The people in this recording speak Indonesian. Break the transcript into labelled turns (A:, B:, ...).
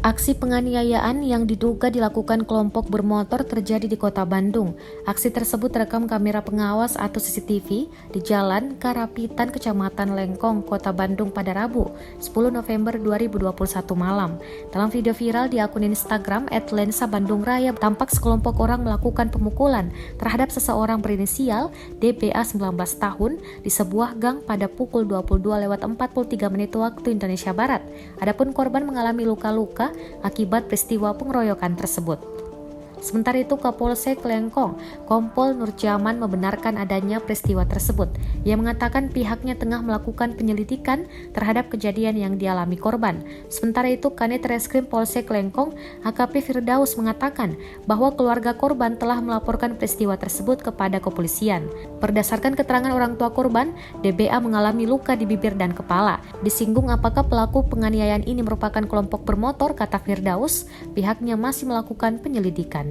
A: Aksi penganiayaan yang diduga dilakukan kelompok bermotor terjadi di Kota Bandung. Aksi tersebut terekam kamera pengawas atau CCTV di Jalan Karapitan, Kecamatan Lengkong, Kota Bandung pada Rabu, 10 November 2021 malam. Dalam video viral di akun Instagram @lensabandungraya, tampak sekelompok orang melakukan pemukulan terhadap seseorang berinisial DPA 19 tahun di sebuah gang pada pukul 22.43 waktu Indonesia Barat. Adapun korban mengalami luka-luka akibat peristiwa pengeroyokan tersebut. Sementara itu, Kapolsek Lengkong, Kompol Nurjaman, membenarkan adanya peristiwa tersebut. Ia mengatakan pihaknya tengah melakukan penyelidikan terhadap kejadian yang dialami korban. Sementara itu, Kanit Reskrim Polsek Lengkong, AKP Firdaus, mengatakan bahwa keluarga korban telah melaporkan peristiwa tersebut kepada kepolisian. Berdasarkan keterangan orang tua korban, DBA mengalami luka di bibir dan kepala. Disinggung apakah pelaku penganiayaan ini merupakan kelompok bermotor, kata Firdaus, pihaknya masih melakukan penyelidikan.